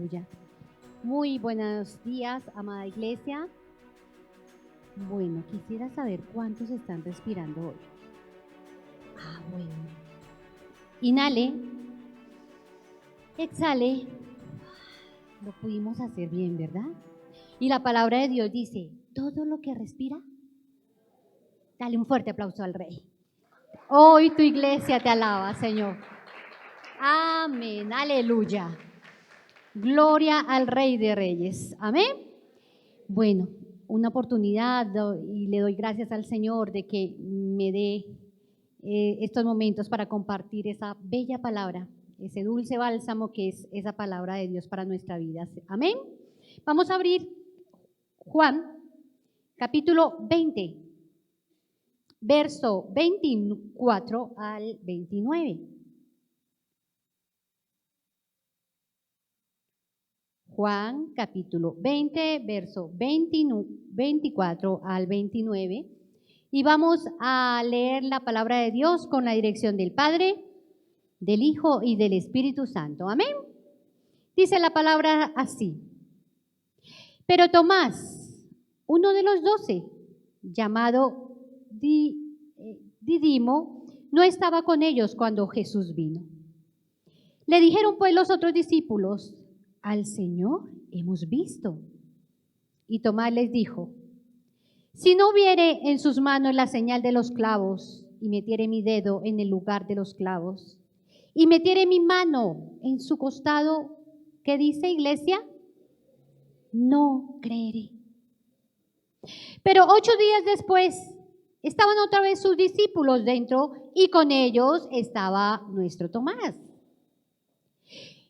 Aleluya. Muy buenos días, amada iglesia. Bueno, quisiera saber cuántos están respirando hoy. Bueno. Inhale, exhale. Lo pudimos hacer bien, ¿verdad? Y la palabra de Dios dice, todo lo que respira, dale un fuerte aplauso al Rey. Hoy tu iglesia te alaba, Señor. Amén, aleluya. Gloria al Rey de Reyes. Amén. Bueno, una oportunidad y le doy gracias al Señor de que me dé estos momentos para compartir esa bella palabra, ese dulce bálsamo que es esa palabra de Dios para nuestra vida. Amén. Vamos a abrir Juan, capítulo 20, verso 24 al 29. Juan, capítulo 20, verso 24 al 29. Y vamos a leer la palabra de Dios con la dirección del Padre, del Hijo y del Espíritu Santo. Amén. Dice la palabra así. Pero Tomás, uno de los 12, llamado Didimo, no estaba con ellos cuando Jesús vino. Le dijeron pues los otros discípulos, al Señor hemos visto. Y Tomás les dijo, si no viere en sus manos la señal de los clavos, y metiere mi dedo en el lugar de los clavos, y metiere mi mano en su costado, ¿qué dice, iglesia? No creeré. Pero 8 días después, estaban otra vez sus discípulos dentro, y con ellos estaba nuestro Tomás.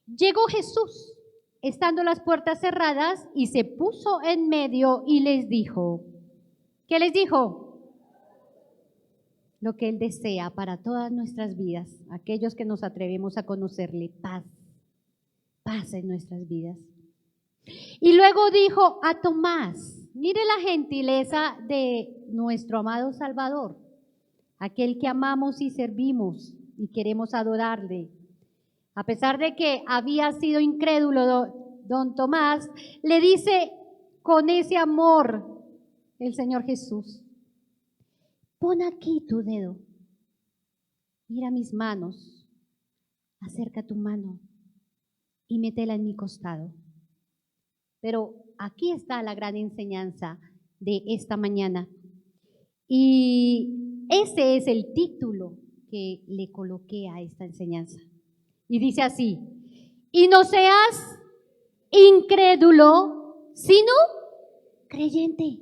Llegó Jesús, estando las puertas cerradas, y se puso en medio y les dijo, ¿qué les dijo? Lo que Él desea para todas nuestras vidas, aquellos que nos atrevemos a conocerle, paz, paz en nuestras vidas. Y luego dijo a Tomás, mire la gentileza de nuestro amado Salvador, aquel que amamos y servimos y queremos adorarle. A pesar de que había sido incrédulo don Tomás, le dice con ese amor el Señor Jesús, pon aquí tu dedo, mira mis manos, acerca tu mano y métela en mi costado. Pero aquí está la gran enseñanza de esta mañana. Y ese es el título que le coloqué a esta enseñanza. Y dice así, y no seas incrédulo, sino creyente.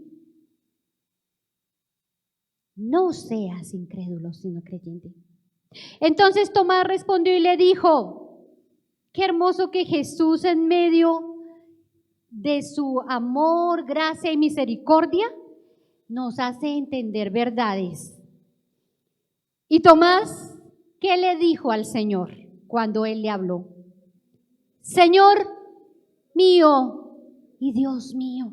No seas incrédulo, sino creyente. Entonces Tomás respondió y le dijo, qué hermoso que Jesús en medio de su amor, gracia y misericordia nos hace entender verdades. Y Tomás, ¿qué le dijo al Señor cuando Él le habló? Señor mío y Dios mío.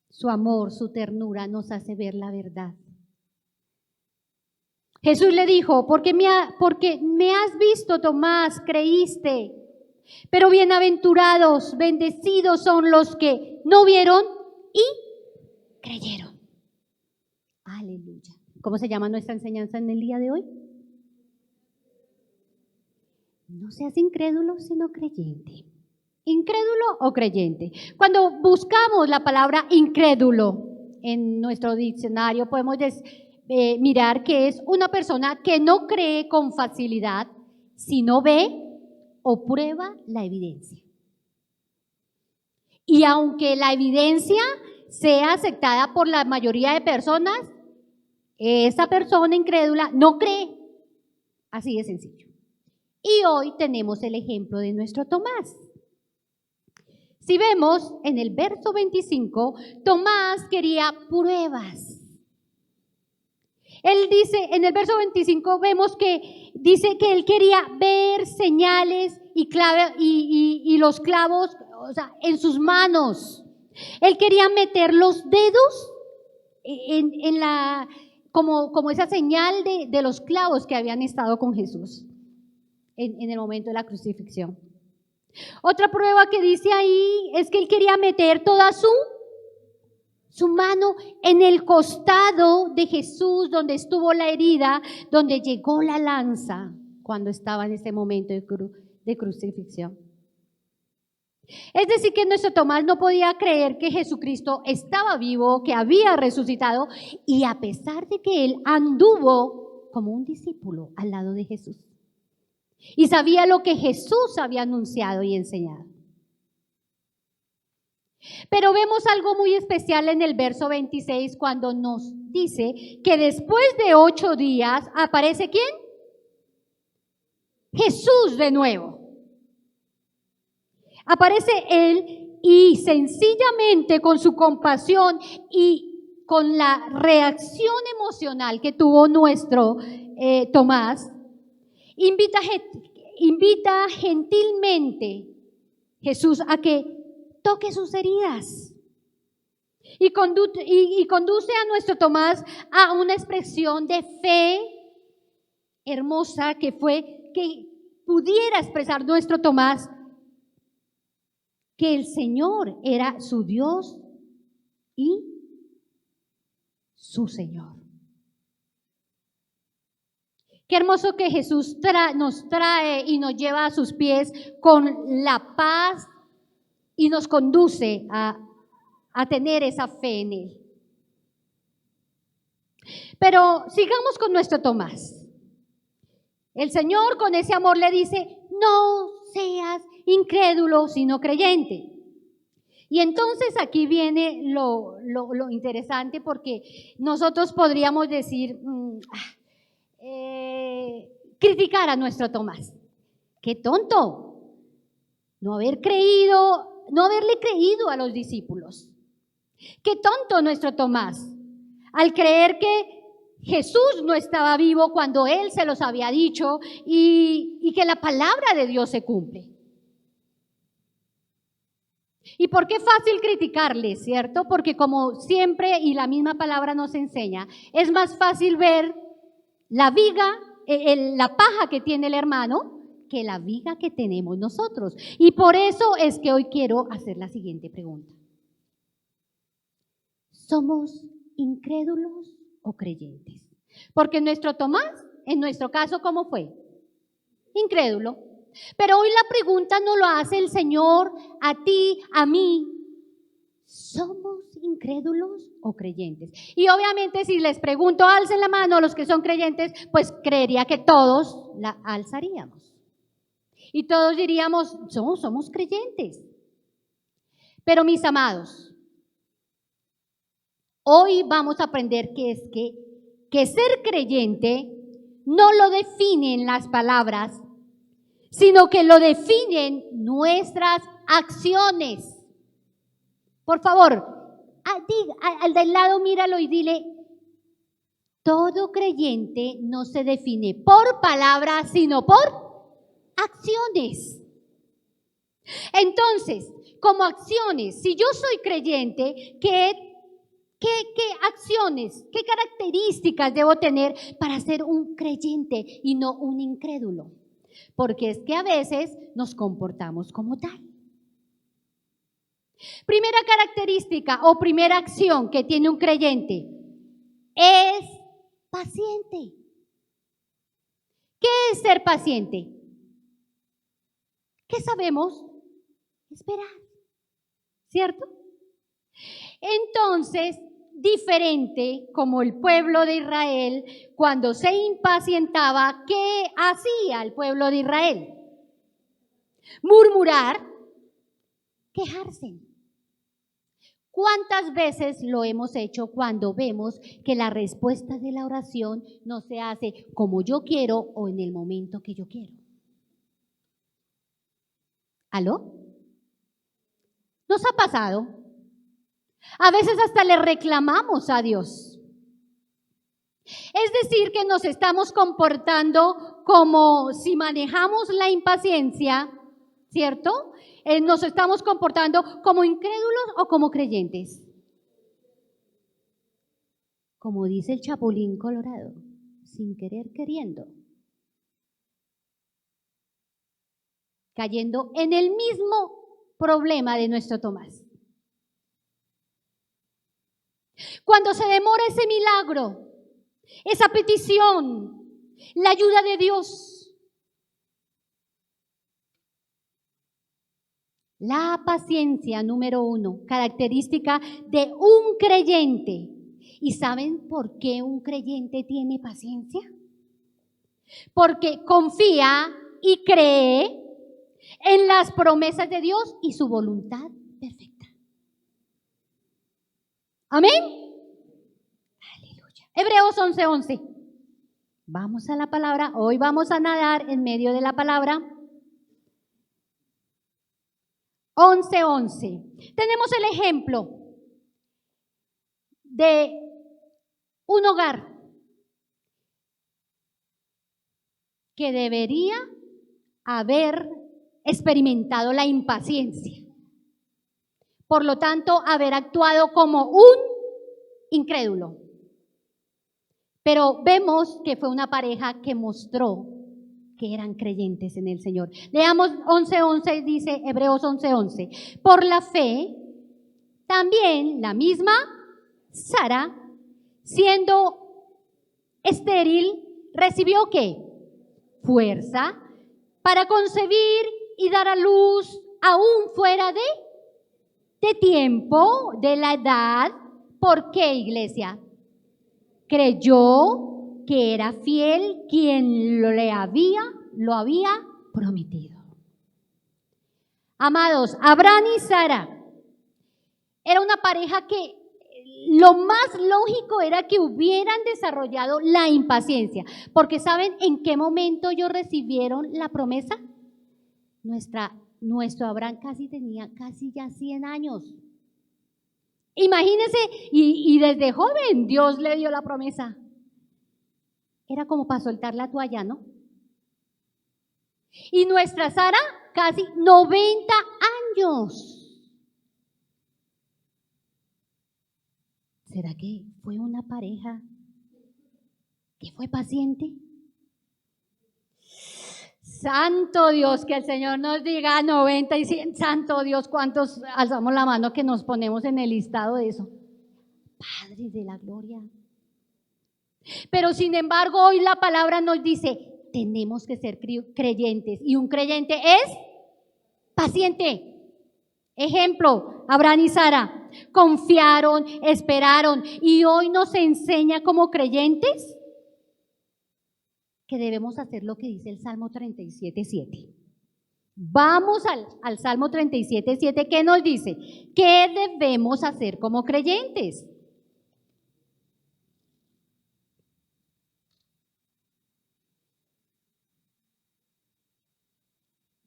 Su amor, su ternura nos hace ver la verdad. Jesús le dijo, porque me has visto, Tomás, creíste. Pero bienaventurados, bendecidos son los que no vieron y creyeron. Aleluya. ¿Cómo se llama nuestra enseñanza en el día de hoy? No seas incrédulo, sino creyente. ¿Incrédulo o creyente? Cuando buscamos la palabra incrédulo en nuestro diccionario, podemos mirar que es una persona que no cree con facilidad, sino ve o prueba la evidencia. Y aunque la evidencia sea aceptada por la mayoría de personas, esa persona incrédula no cree. Así de sencillo. Y hoy tenemos el ejemplo de nuestro Tomás. Si vemos en el verso 25, Tomás quería pruebas. Él dice, en el verso 25 vemos que dice que él quería ver señales y los clavos, o sea, en sus manos. Él quería meter los dedos en la, como esa señal de los clavos que habían estado con Jesús en el momento de la crucifixión. Otra prueba que dice ahí es que él quería meter toda su mano en el costado de Jesús, donde estuvo la herida, donde llegó la lanza, cuando estaba en ese momento de crucifixión. Es decir, que nuestro Tomás no podía creer que Jesucristo estaba vivo, que había resucitado, y a pesar de que él anduvo como un discípulo al lado de Jesús y sabía lo que Jesús había anunciado y enseñado. Pero vemos algo muy especial en el verso 26 cuando nos dice que después de 8 días aparece ¿quién? Jesús de nuevo. Aparece él y sencillamente con su compasión y con la reacción emocional que tuvo nuestro Tomás, invita gentilmente Jesús a que toque sus heridas y conduce a nuestro Tomás a una expresión de fe hermosa que pudiera expresar nuestro Tomás que el Señor era su Dios y su Señor. Qué hermoso que Jesús nos trae y nos lleva a sus pies con la paz y nos conduce a tener esa fe en Él. Pero sigamos con nuestro Tomás. El Señor con ese amor le dice, no seas incrédulo, sino creyente. Y entonces aquí viene lo interesante, porque nosotros podríamos decir, criticar a nuestro Tomás. ¡Qué tonto! No haberle creído a los discípulos. ¡Qué tonto nuestro Tomás! Al creer que Jesús no estaba vivo cuando Él se los había dicho y que la palabra de Dios se cumple. ¿Y por qué fácil criticarle, cierto? Porque como siempre y la misma palabra nos enseña, es más fácil ver la viga, la paja que tiene el hermano que la viga que tenemos nosotros. Y por eso es que hoy quiero hacer la siguiente pregunta. ¿Somos incrédulos o creyentes? Porque nuestro Tomás, en nuestro caso, ¿cómo fue? Incrédulo. Pero hoy la pregunta no lo hace el Señor a ti, a mí. ¿Somos incrédulos o creyentes? Y obviamente si les pregunto, alcen la mano a los que son creyentes, pues creería que todos la alzaríamos. Y todos diríamos, somos creyentes. Pero mis amados, hoy vamos a aprender que ser creyente no lo definen las palabras, sino que lo definen nuestras acciones. Por favor, al del lado míralo y dile, todo creyente no se define por palabras, sino por acciones. Entonces, como acciones, si yo soy creyente, ¿qué acciones, qué características debo tener para ser un creyente y no un incrédulo? Porque es que a veces nos comportamos como tal. Primera característica o primera acción que tiene un creyente es paciente. ¿Qué es ser paciente? ¿Qué sabemos? Esperar, ¿cierto? Entonces, diferente como el pueblo de Israel, cuando se impacientaba, ¿qué hacía el pueblo de Israel? Murmurar, quejarse. ¿Cuántas veces lo hemos hecho cuando vemos que la respuesta de la oración no se hace como yo quiero o en el momento que yo quiero? ¿Aló? ¿Nos ha pasado? A veces hasta le reclamamos a Dios. Es decir, que nos estamos comportando como si manejamos la impaciencia, ¿cierto? Nos estamos comportando como incrédulos o como creyentes. Como dice el Chapulín Colorado, sin querer queriendo. cayendo en el mismo problema de nuestro Tomás. Cuando se demora ese milagro, esa petición, la ayuda de Dios, la paciencia, número 1, característica de un creyente. ¿Y saben por qué un creyente tiene paciencia? Porque confía y cree en las promesas de Dios y su voluntad perfecta. Amén. Aleluya. Hebreos 11:11. Vamos a la palabra. Hoy vamos a nadar en medio de la palabra. 11:11. Tenemos el ejemplo de un hogar que debería haber experimentado la impaciencia. Por lo tanto, haber actuado como un incrédulo. Pero vemos que fue una pareja que mostró que eran creyentes en el Señor. Leamos 11:11, dice Hebreos 11:11. Por la fe, también la misma Sara, siendo estéril, recibió ¿qué? Fuerza para concebir y dar a luz aún fuera de tiempo, de la edad. ¿Por qué, iglesia? Creyó que era fiel quien lo había prometido. Amados, Abraham y Sara era una pareja que lo más lógico era que hubieran desarrollado la impaciencia, porque ¿saben en qué momento ellos recibieron la promesa? Nuestro Abraham tenía ya 100 años. Imagínense, y desde joven Dios le dio la promesa. Era como para soltar la toalla, ¿no? Y nuestra Sara, casi 90 años. ¿Será que fue una pareja que fue paciente? Santo Dios, que el Señor nos diga 90 y 100. Santo Dios, ¿cuántos alzamos la mano que nos ponemos en el listado de eso? Padre de la gloria. Pero sin embargo, hoy la palabra nos dice, tenemos que ser creyentes. Y un creyente es paciente. Ejemplo, Abraham y Sara confiaron, esperaron, y hoy nos enseña como creyentes que debemos hacer lo que dice el Salmo 37:7. Vamos al Salmo 37:7, ¿qué nos dice? ¿Qué debemos hacer como creyentes?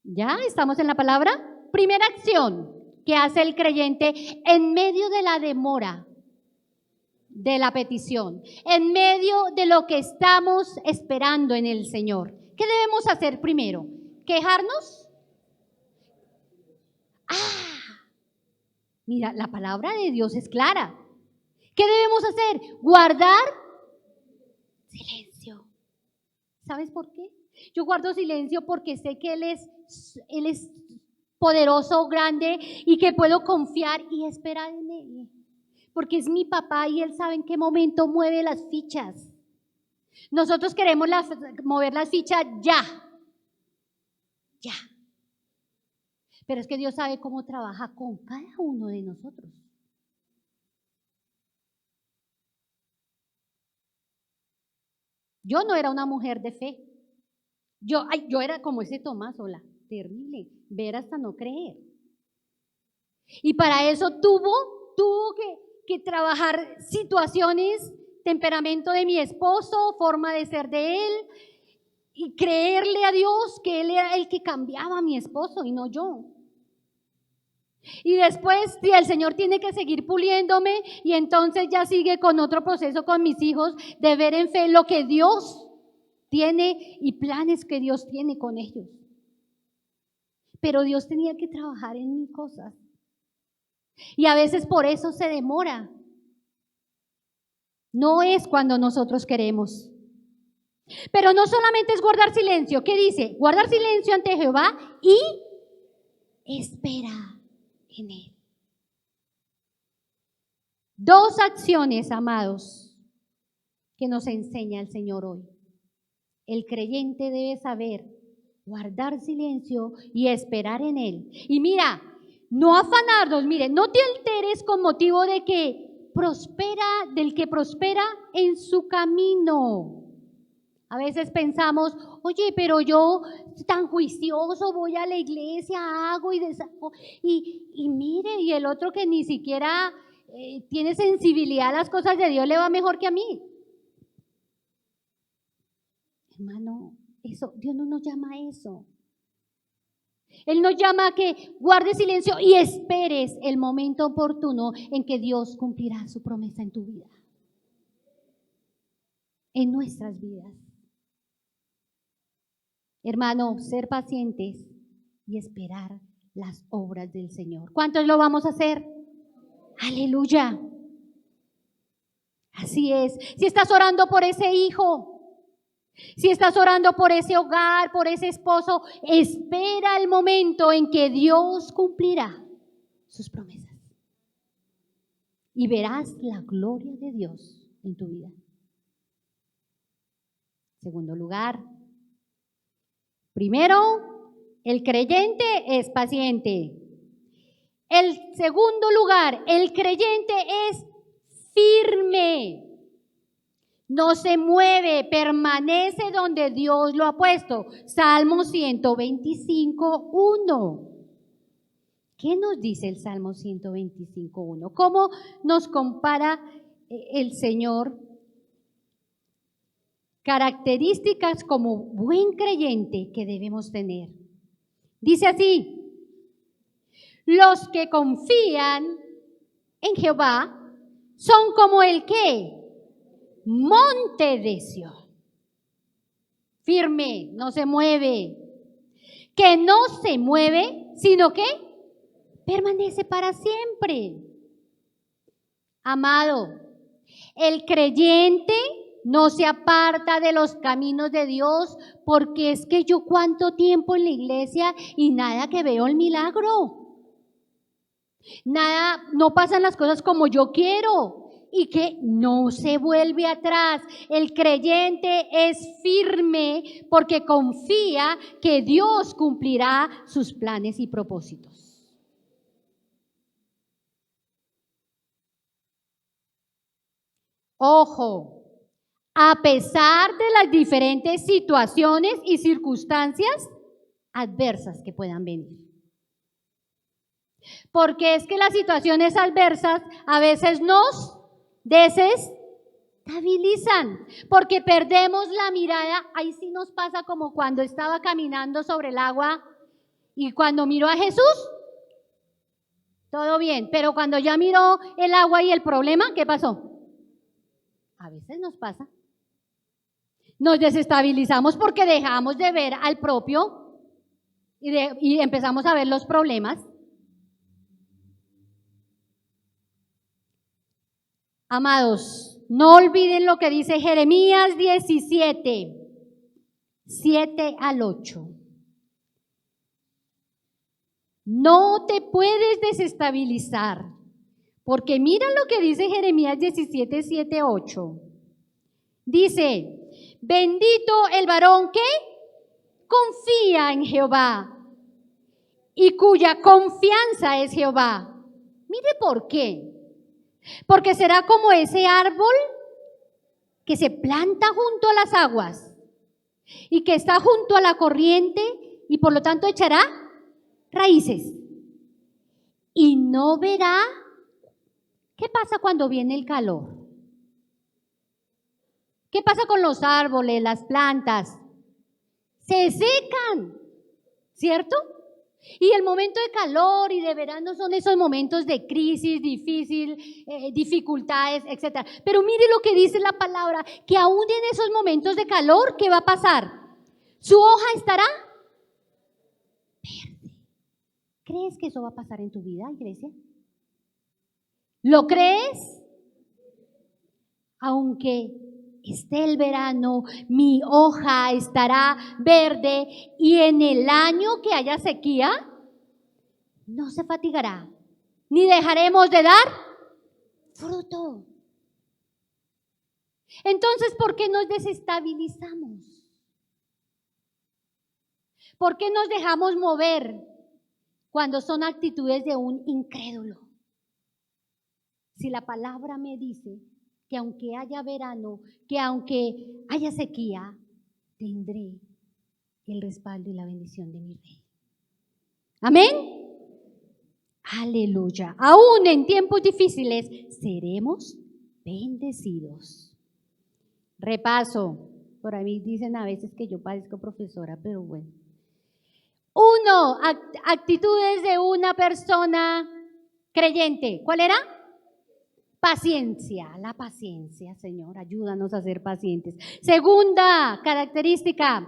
¿Ya estamos en la palabra? Primera acción que hace el creyente en medio de la demora de la petición, en medio de lo que estamos esperando en el Señor. ¿Qué debemos hacer primero? ¿Quejarnos? Mira, la palabra de Dios es clara. ¿Qué debemos hacer? Guardar silencio. ¿Sabes por qué? Yo guardo silencio porque sé que Él es poderoso, grande, y que puedo confiar y esperar en Él. Porque es mi papá y Él sabe en qué momento mueve las fichas. Nosotros queremos mover las fichas ya. Pero es que Dios sabe cómo trabaja con cada uno de nosotros. Yo no era una mujer de fe. Yo era como ese Tomás, terrible, ver hasta no creer. Y para eso tuvo que trabajar situaciones, temperamento de mi esposo, forma de ser de él, y creerle a Dios que Él era el que cambiaba a mi esposo y no yo. Y después el Señor tiene que seguir puliéndome, y entonces ya sigue con otro proceso con mis hijos de ver en fe lo que Dios tiene y planes que Dios tiene con ellos. Pero Dios tenía que trabajar en mis cosas. Y a veces por eso se demora. No es cuando nosotros queremos. Pero no solamente es guardar silencio. ¿Qué dice? Guardar silencio ante Jehová y espera en Él. Dos acciones, amados, que nos enseña el Señor hoy. El creyente debe saber guardar silencio y esperar en Él. Y mira, no afanarnos, mire, no te alteres con motivo de que del que prospera en su camino. A veces pensamos, oye, pero yo tan juicioso voy a la iglesia, hago y deshago, y mire, y el otro que ni siquiera tiene sensibilidad a las cosas de Dios le va mejor que a mí. Hermano, Dios no nos llama a eso. Él nos llama a que guardes silencio y esperes el momento oportuno en que Dios cumplirá su promesa en tu vida, en nuestras vidas. Hermano, ser pacientes y esperar las obras del Señor. ¿Cuántos lo vamos a hacer? Aleluya. Así es. Si estás orando por ese hijo, si estás orando por ese hogar, por ese esposo, espera el momento en que Dios cumplirá sus promesas. Y verás la gloria de Dios en tu vida. Segundo lugar, primero, el creyente es paciente. El segundo lugar, el creyente es firme. No se mueve, permanece donde Dios lo ha puesto. Salmo 125:1. ¿Qué nos dice el Salmo 125:1? ¿Cómo nos compara el Señor? Características como buen creyente que debemos tener. Dice así: los que confían en Jehová son como el que monte de Sión, firme, no se mueve, que no se mueve, sino que permanece para siempre. Amado, el creyente no se aparta de los caminos de Dios, porque es que yo cuánto tiempo en la iglesia y nada que veo el milagro. Nada, no pasan las cosas como yo quiero. Y que no se vuelve atrás. El creyente es firme porque confía que Dios cumplirá sus planes y propósitos. Ojo, a pesar de las diferentes situaciones y circunstancias adversas que puedan venir. Porque es que las situaciones adversas a veces nos desestabilizan, porque perdemos la mirada. Ahí sí nos pasa como cuando estaba caminando sobre el agua y cuando miró a Jesús, todo bien, pero cuando ya miró el agua y el problema, ¿qué pasó? A veces nos pasa. Nos desestabilizamos porque dejamos de ver al propio y empezamos a ver los problemas. Amados, no olviden lo que dice Jeremías 17, 7-8. No te puedes desestabilizar, porque mira lo que dice Jeremías 17, 7-8. Dice: bendito el varón que confía en Jehová y cuya confianza es Jehová. Mire por qué. Porque será como ese árbol que se planta junto a las aguas y que está junto a la corriente y por lo tanto echará raíces. Y no verá. ¿Qué pasa cuando viene el calor? ¿Qué pasa con los árboles, las plantas? Se secan, ¿cierto? Y el momento de calor y de verano son esos momentos de crisis, dificultades, etc. Pero mire lo que dice la palabra, que aún en esos momentos de calor, ¿qué va a pasar? Su hoja estará verde. ¿Crees que eso va a pasar en tu vida, iglesia? ¿Lo crees? Aunque esté el verano, mi hoja estará verde y en el año que haya sequía, no se fatigará, ni dejaremos de dar fruto. Entonces, ¿por qué nos desestabilizamos? ¿Por qué nos dejamos mover cuando son actitudes de un incrédulo? Si la palabra me dice que aunque haya verano, que aunque haya sequía, tendré el respaldo y la bendición de mi Rey. Amén. Aleluya. Aún en tiempos difíciles seremos bendecidos. Repaso. Por ahí dicen a veces que yo parezco profesora, pero bueno. 1. Actitudes de una persona creyente. ¿Cuál era? Paciencia. La paciencia, Señor, ayúdanos a ser pacientes. Segunda característica,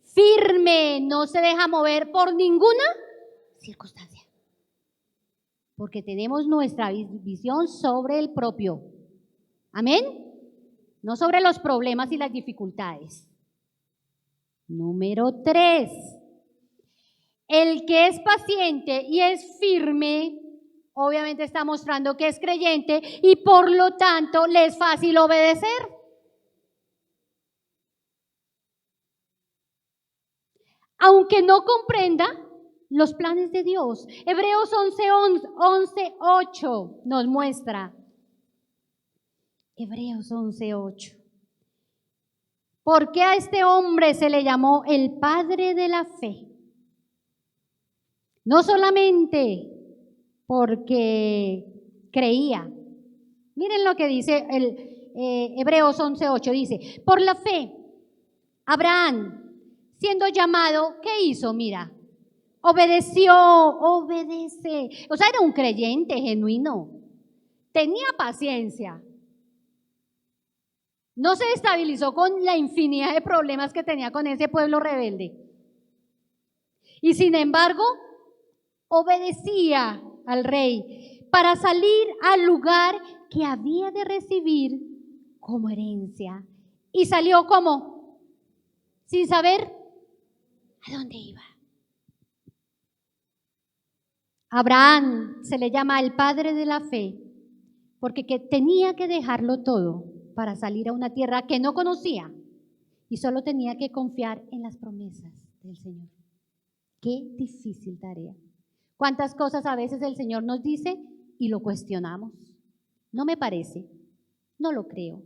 firme, no se deja mover por ninguna circunstancia. Porque tenemos nuestra visión sobre el propio. Amén. No sobre los problemas y las dificultades. Número 3. El que es paciente y es firme, obviamente está mostrando que es creyente y por lo tanto le es fácil obedecer. Aunque no comprenda los planes de Dios. Hebreos 11:8 nos muestra. Hebreos 11:8. ¿Por qué a este hombre se le llamó el padre de la fe? No solamente porque creía. Miren lo que dice Hebreos 11:8. Dice, por la fe, Abraham, siendo llamado, ¿qué hizo? Mira, obedece. O sea, era un creyente genuino. Tenía paciencia. No se estabilizó con la infinidad de problemas que tenía con ese pueblo rebelde. Y sin embargo, obedecía al rey para salir al lugar que había de recibir como herencia. Y salió como, sin saber a dónde iba. Abraham se le llama el padre de la fe porque tenía que dejarlo todo para salir a una tierra que no conocía y solo tenía que confiar en las promesas del Señor. Qué difícil tarea. ¿Cuántas cosas a veces el Señor nos dice y lo cuestionamos? No me parece, no lo creo,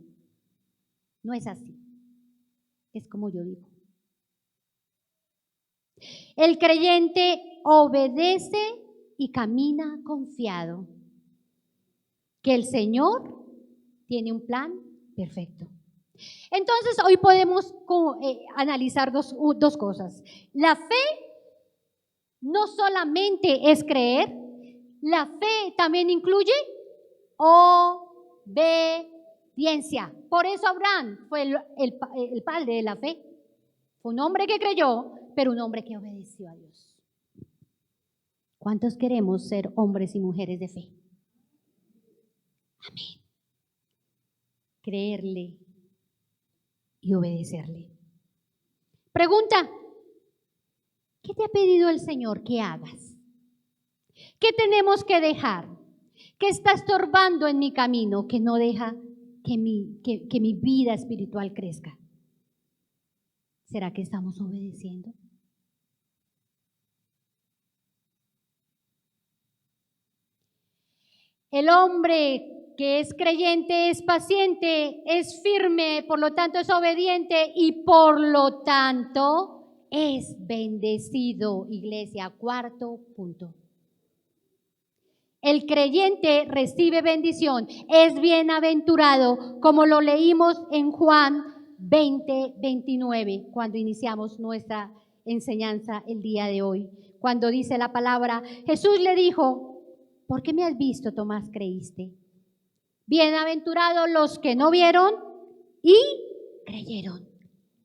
no es así, es como yo digo. El creyente obedece y camina confiado, que el Señor tiene un plan perfecto. Entonces hoy podemos analizar dos cosas. La fe no solamente es creer, la fe también incluye obediencia. Por eso Abraham fue el padre de la fe. Fue un hombre que creyó, pero un hombre que obedeció a Dios. ¿Cuántos queremos ser hombres y mujeres de fe? Amén. Creerle y obedecerle. Pregunta, ¿qué te ha pedido el Señor que hagas? ¿Qué tenemos que dejar? ¿Qué está estorbando en mi camino que no deja que mi vida espiritual crezca? ¿Será que estamos obedeciendo? El hombre que es creyente es paciente, es firme, por lo tanto es obediente y por lo tanto es bendecido, iglesia. 4 punto. El creyente recibe bendición, es bienaventurado, como lo leímos en Juan 20:29, cuando iniciamos nuestra enseñanza el día de hoy. Cuando dice la palabra, Jesús le dijo, ¿por qué me has visto, Tomás, creíste? Bienaventurados los que no vieron y creyeron.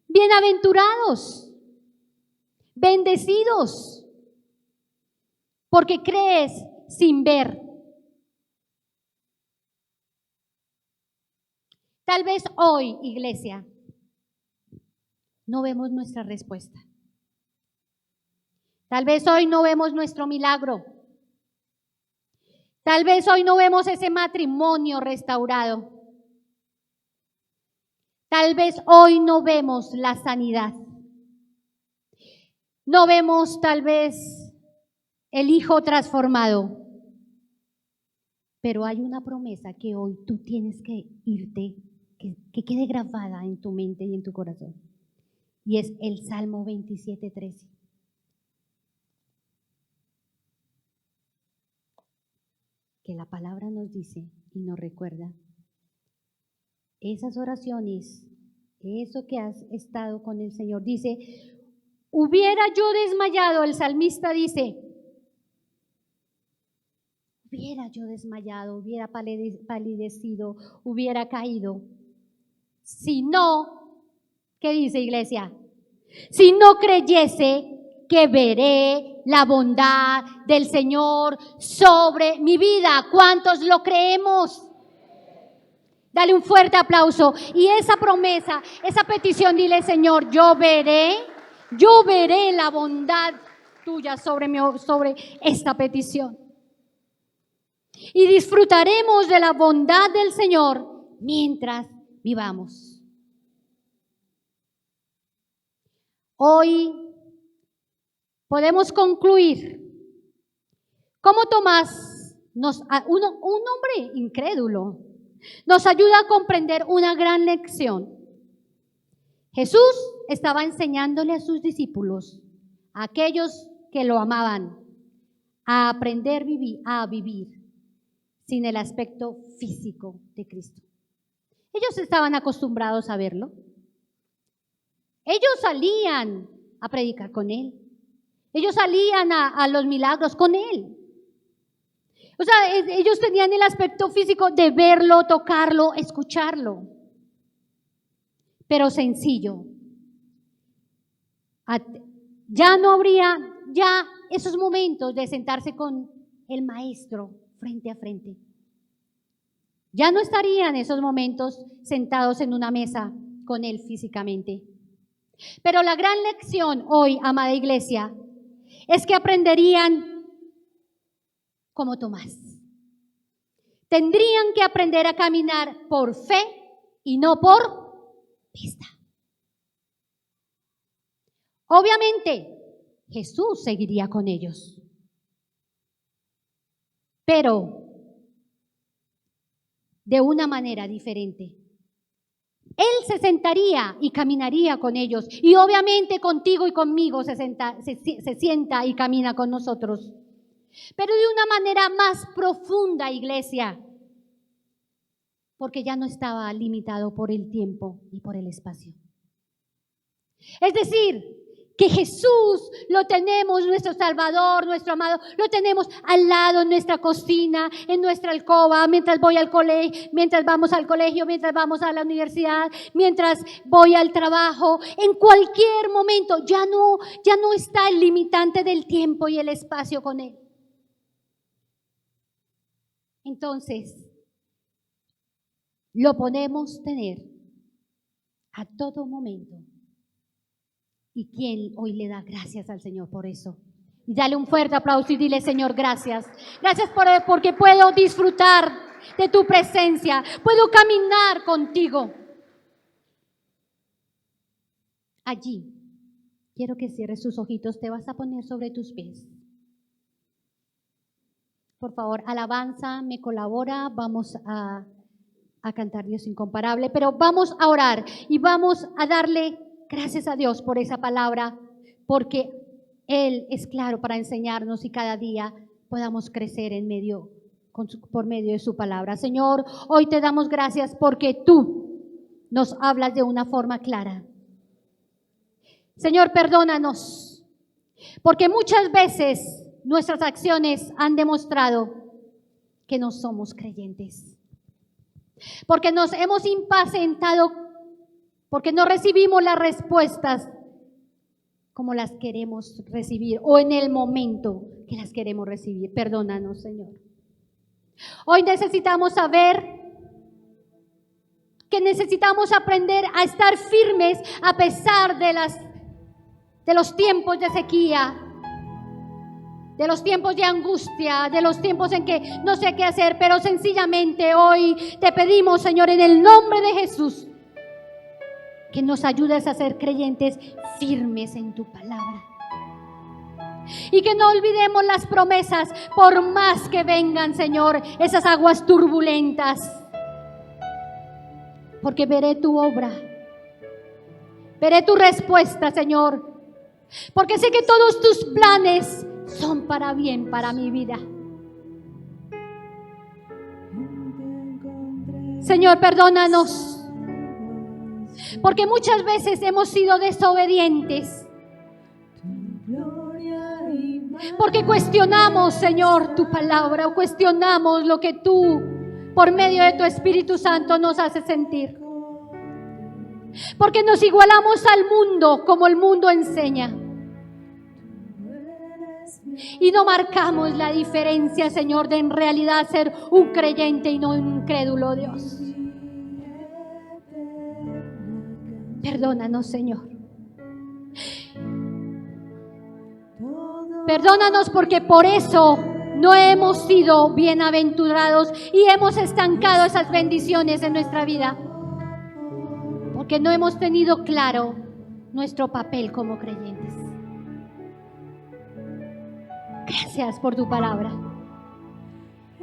Bienaventurados, bendecidos, porque crees sin ver. Tal vez hoy, iglesia, no vemos nuestra respuesta. Tal vez hoy no vemos nuestro milagro. Tal vez hoy no vemos ese matrimonio restaurado. Tal vez hoy no vemos la sanidad. No vemos tal vez el hijo transformado. Pero hay una promesa que hoy tú tienes que irte, que quede grabada en tu mente y en tu corazón. Y es el Salmo 27:13. Que la palabra nos dice y nos recuerda esas oraciones, eso que has estado con el Señor. Dice, hubiera yo desmayado, el salmista dice, hubiera yo desmayado, hubiera palidecido, hubiera caído. Si no, ¿qué dice, iglesia? Si no creyese que veré la bondad del Señor sobre mi vida. ¿Cuántos lo creemos? Dale un fuerte aplauso. Y esa promesa, esa petición, dile, Señor, yo veré la bondad tuya sobre esta petición. Y disfrutaremos de la bondad del Señor mientras vivamos. Hoy podemos concluir cómo Tomás, un hombre incrédulo, nos ayuda a comprender una gran lección. Jesús estaba enseñándole a sus discípulos, a aquellos que lo amaban, a aprender a vivir sin el aspecto físico de Cristo. Ellos estaban acostumbrados a verlo. Ellos salían a predicar con Él. Ellos salían a los milagros con Él. O sea, ellos tenían el aspecto físico de verlo, tocarlo, escucharlo. Pero sencillo. Ya no habría esos momentos de sentarse con el maestro frente a frente. Ya no estarían esos momentos sentados en una mesa con Él físicamente. Pero la gran lección hoy, amada iglesia, es que aprenderían como Tomás. Tendrían que aprender a caminar por fe y no por vista. Obviamente, Jesús seguiría con ellos. Pero de una manera diferente. Él se sentaría y caminaría con ellos. Y obviamente contigo y conmigo se sienta y camina con nosotros. Pero de una manera más profunda, iglesia. Porque ya no estaba limitado por el tiempo y por el espacio. Es decir, que Jesús lo tenemos, nuestro Salvador, nuestro amado, lo tenemos al lado en nuestra cocina, en nuestra alcoba, mientras voy al colegio, mientras vamos al colegio, mientras vamos a la universidad, mientras voy al trabajo, en cualquier momento. Ya no está el limitante del tiempo y el espacio con Él. Entonces, lo podemos tener a todo momento. ¿Y quién hoy le da gracias al Señor por eso? Y dale un fuerte aplauso y dile, Señor, gracias. Gracias porque puedo disfrutar de tu presencia. Puedo caminar contigo. Allí, quiero que cierres tus ojitos. Te vas a poner sobre tus pies. Por favor, alabanza, me colabora. Vamos a cantar Dios incomparable. Pero vamos a orar y vamos a darle gracias a Dios por esa palabra, porque Él es claro para enseñarnos y cada día podamos crecer por medio de su palabra. Señor, hoy te damos gracias porque tú nos hablas de una forma clara. Señor, perdónanos, porque muchas veces nuestras acciones han demostrado que no somos creyentes. Porque nos hemos impacientado, porque no recibimos las respuestas como las queremos recibir o en el momento que las queremos recibir. Perdónanos, Señor. Hoy necesitamos saber que necesitamos aprender a estar firmes a pesar de los tiempos de sequía, de los tiempos de angustia, de los tiempos en que no sé qué hacer, pero sencillamente hoy te pedimos, Señor, en el nombre de Jesús, que nos ayudes a ser creyentes firmes en tu palabra. Y que no olvidemos las promesas, por más que vengan, Señor, esas aguas turbulentas. Porque veré tu obra, veré tu respuesta, Señor. Porque sé que todos tus planes son para bien, para mi vida. Señor, perdónanos, porque muchas veces hemos sido desobedientes. Porque cuestionamos, Señor, tu palabra, o cuestionamos lo que tú, por medio de tu Espíritu Santo, nos hace sentir. Porque nos igualamos al mundo como el mundo enseña. Y no marcamos la diferencia, Señor, de en realidad ser un creyente y no un incrédulo, Dios. Perdónanos, Señor. Perdónanos porque por eso no hemos sido bienaventurados y hemos estancado esas bendiciones en nuestra vida. Porque no hemos tenido claro nuestro papel como creyentes. Gracias por tu palabra.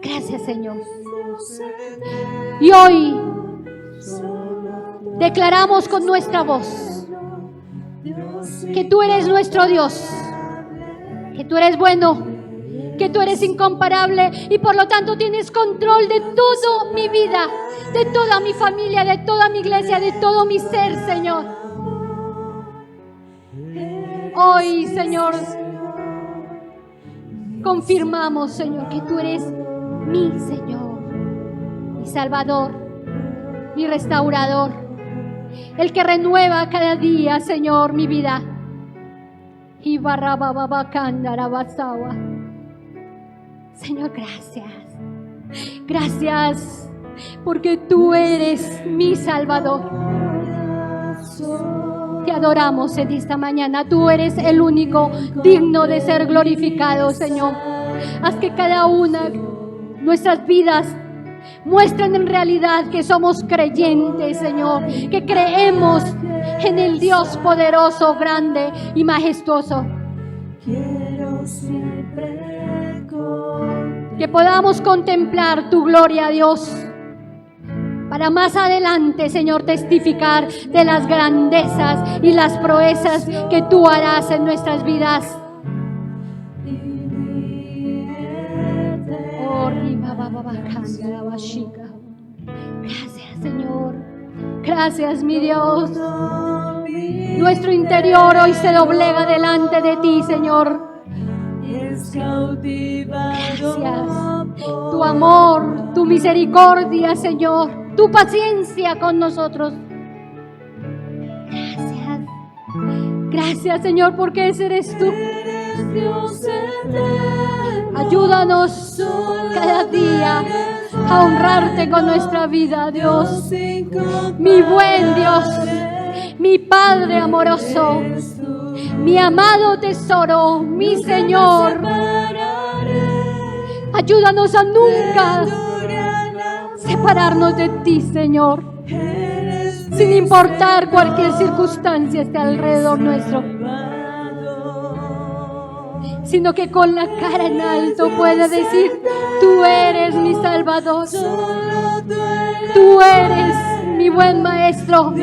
Gracias, Señor. Y hoy declaramos con nuestra voz que tú eres nuestro Dios, que tú eres bueno, que tú eres incomparable y por lo tanto tienes control de toda mi vida, de toda mi familia, de toda mi iglesia, de todo mi ser, Señor. Hoy, Señor, confirmamos, Señor, que tú eres mi Señor, mi Salvador, mi restaurador, el que renueva cada día, Señor, mi vida. Señor, gracias. Gracias porque tú eres mi Salvador. Te adoramos en esta mañana. Tú eres el único digno de ser glorificado, Señor. Haz que cada una de nuestras vidas muestren en realidad que somos creyentes, Señor, que creemos en el Dios poderoso, grande y majestuoso. Que podamos contemplar tu gloria, Dios, para más adelante, Señor, testificar de las grandezas y las proezas que tú harás en nuestras vidas. Gracias, Señor. Gracias, mi Dios. Nuestro interior hoy se doblega delante de ti, Señor. Gracias. Tu amor, tu misericordia, Señor. Tu paciencia con nosotros. Gracias. Gracias, Señor, porque ese eres tú. Ayúdanos cada día a honrarte con nuestra vida, Dios. Mi buen Dios, mi Padre amoroso, mi amado tesoro, mi Señor. Ayúdanos a nunca separarnos de ti, Señor, sin importar cualquier circunstancia esté alrededor nuestro, sino que con la cara en alto pueda decir: tú eres mi Salvador, tú eres mi buen Maestro,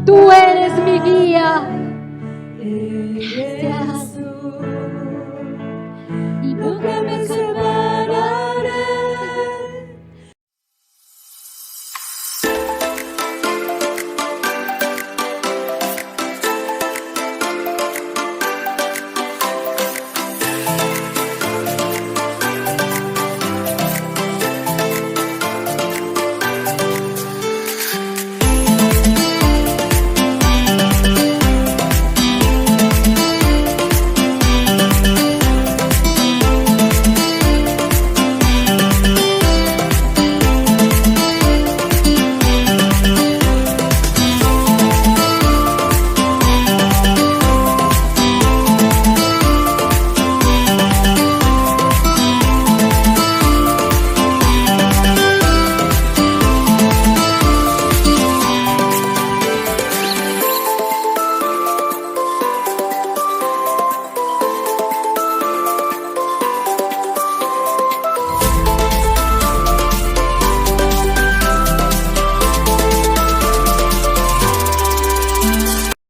tú eres mi guía. Gracias.